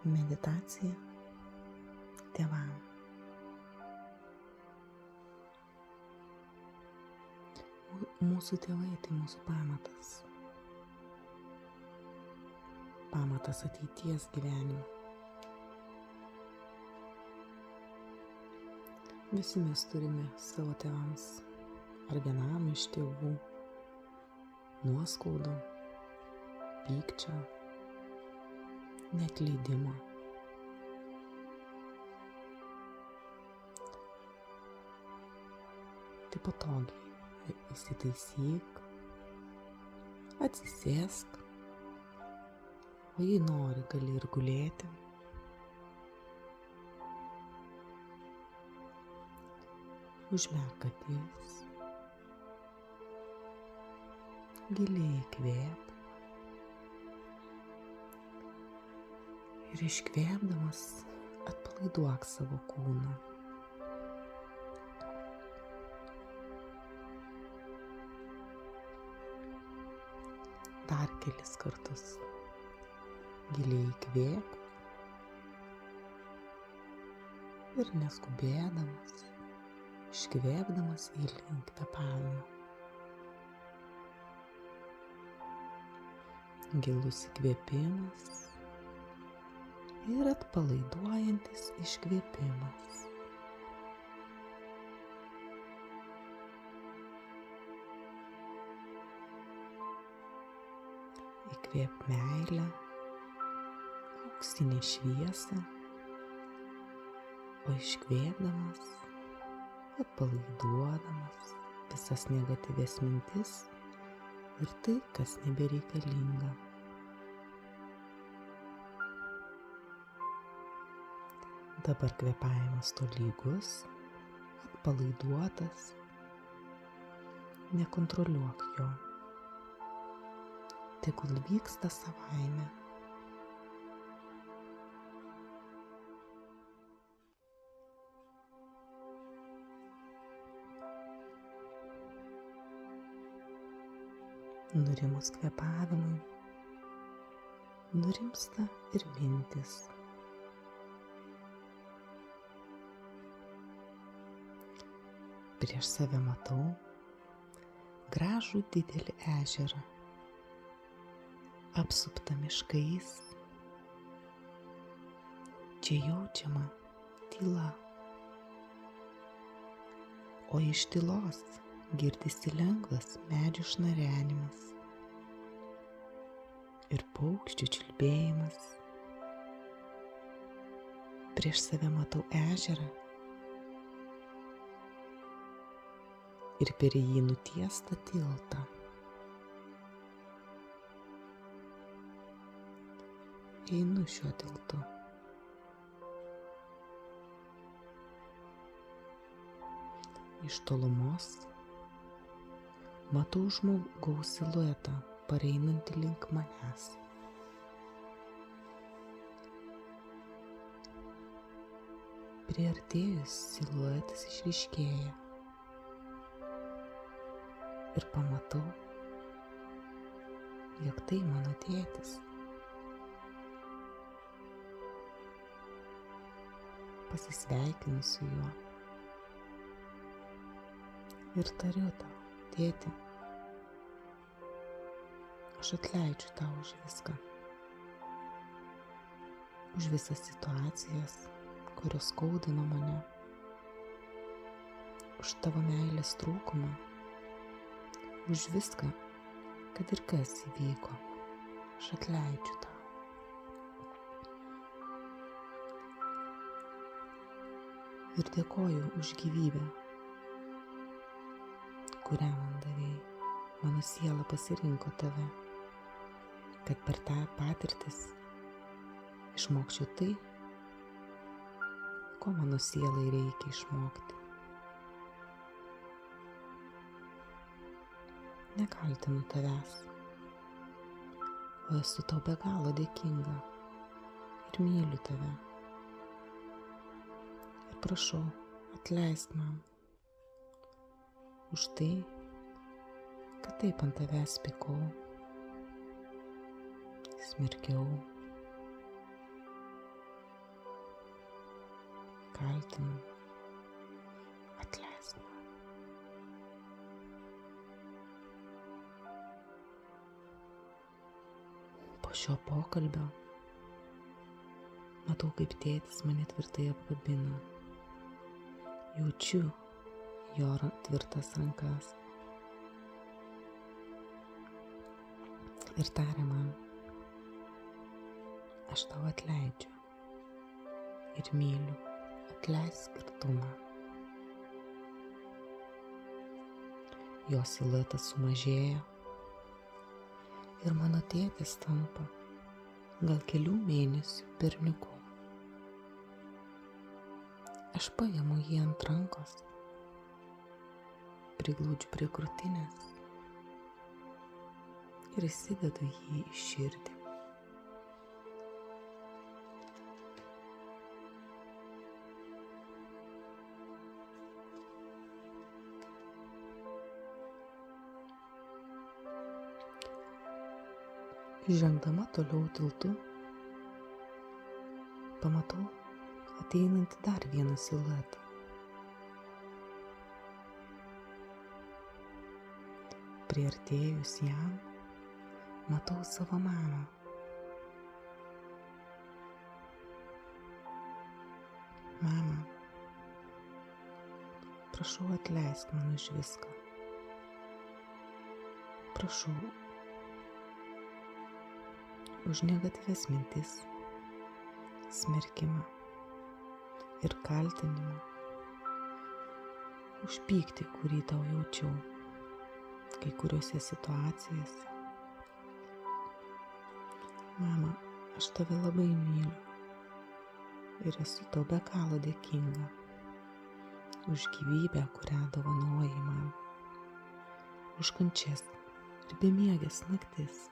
Meditacija tėvam. Mūsų tėvai tai mūsų pamatas. Pamatas ateities gyvenimo. Visi mes turime savo tėvams ar vienam iš tėvų nuoskaudų, pykčio, neatleidimo. Tai patogiai įsitaisyk, atsisėsk, o jei nori, gali ir gulėti. Užmerk akis, giliai įkvėp ir iškvėpdamas atpalaiduok savo kūną. Dar kelis kartus giliai įkvėp ir neskubėdamas, iškvėpdamas ilgink kvėpavimą. Gilus įkvėpimas ir atpalaiduojantis iškvėpimas. Įkvėp meilę, auksinę šviesą, o iškvėpdamas, atpalaiduodamas visas negatyvias mintis ir tai, kas nebereikalinga. Dabar kvėpavimas tolygus, atpalaiduotas, nekontroliuok jo. Tegul vyksta savaime. Nurimus kvėpavimui, nurimsta ir mintis. Prieš save matau gražų didelį ežerą, apsuptą miškais. Čia jaučiama tyla, o iš tylos girdisi lengvas medžių šnarenimas ir paukščių čiulbėjimas. Prieš save matau ežerą ir per jį nutiestą tiltą. Einu šiuo tiltu. Iš tolumos matau žmogaus siluetą pareinantį link manęs. Priartėjus siluetas išryškėja ir pamatau, jog tai mano tėtis. Pasisveikinu su juo ir tariu tau, tėti, aš atleidžiu tau už viską, už visas situacijas, kurios skaudino mane, už tavo meilės trūkumą, už viską, kad ir kas įvyko, aš atleidžiu tau. Ir dėkoju už gyvybę, kurią man davėjai. Mano siela pasirinko tave, kad per tą patirtis išmokčiau tai, ko mano sielai reikia išmokti. Nekaltinu tavęs, o esu tau be galo dėkinga ir myliu tave. Ir prašau, atleisk man už tai, kad taip ant tavęs pykau, smerkiau, kaltinu. Atleisk man. Po šio pokalbio matau, kaip tėtis mane tvirtai apkabina. Jaučiu jo tvirtas rankas. Ir taria man, aš tau atleidžiu ir myliu, atleisk ir tu man. Jo siluetas sumažėjo ir mano tėtis tampa gal kelių mėnesių berniuku. Aš paimu jį ant rankos, priglaudžiu prie krūtinės ir įsidedu jį į širdį. Žengdama toliau tiltu, pamatau ateinantį dar vieną siluetą. Priartėjus jam, matau savo mamą. Mama, prašau atleisk man už viską. Prašau už negatyvias mintis, smerkimą ir kaltinimą, už pyktį, kurį tau jaučiau kai kuriuose situacijose. Mama, aš tave labai myliu ir esu tau be galo dėkinga už gyvybę, kurią dovanoji man, už kančias ir bemiegės naktis,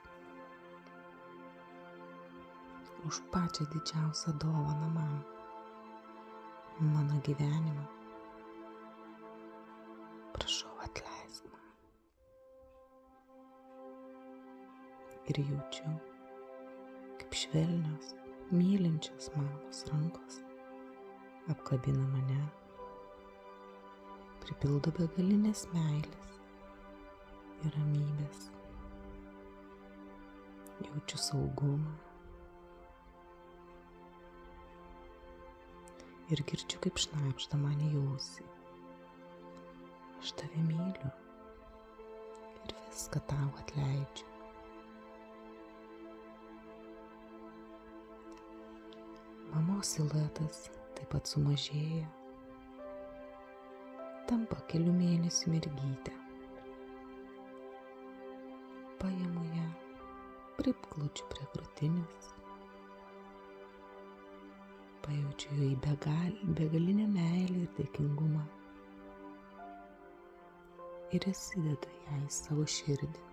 už pačią didžiausią dovaną man, mano gyvenimą. Prašau, atleisk man. Ir jaučiu, kaip švelnios, mylinčios mamos rankos apkabina mane, pripildo begalinės meilės ir ramybės. Jaučiu saugumą ir girdžiu, kaip šnabžda man į ausį. Aš tave myliu ir viską tau atleidžiu. Mamos siluetas taip pat sumažėja, tampa kelių mėnesių mergytė. Paimu ją, priglaudžiu prie krūtinės, pajaučiu jai begalinę meilę ir dėkingumą ir įsidedu ją į savo širdį.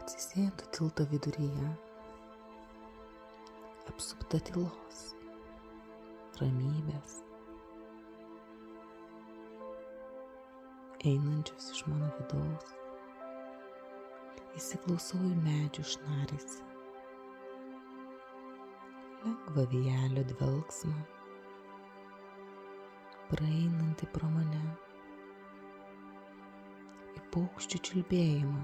Atsisėdu tilto viduryje, apsupta tylos, ramybės, einančios iš mano vidaus. Įsiklausau į medžių šnaresį, lengvą vėjelio dvelksmą, praeinantį pro mane, į paukščių čiulbėjimą.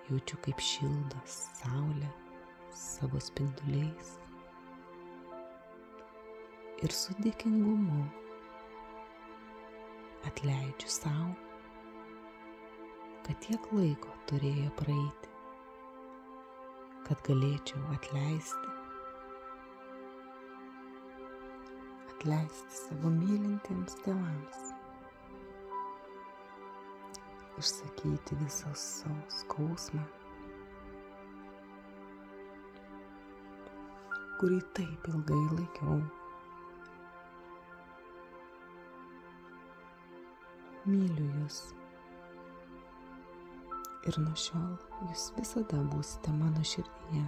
Jaučiu, kaip šildo saulė savo spinduliais ir su dėkingumu atleidžiu sau, kad tiek laiko turėjo praeiti, kad galėčiau atleisti savo mylintiems tėvams, išsakyti visą savo skausmą, kurį taip ilgai laikiau. Myliu jūs ir nuo šiol jūs visada būsite mano širdyje,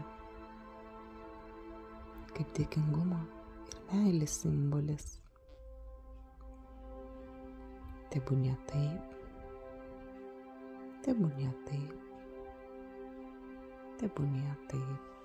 kaip dėkingumo ir meilės simbolis. Tebūnie taip, tebūnie taip. Tebūnie taip.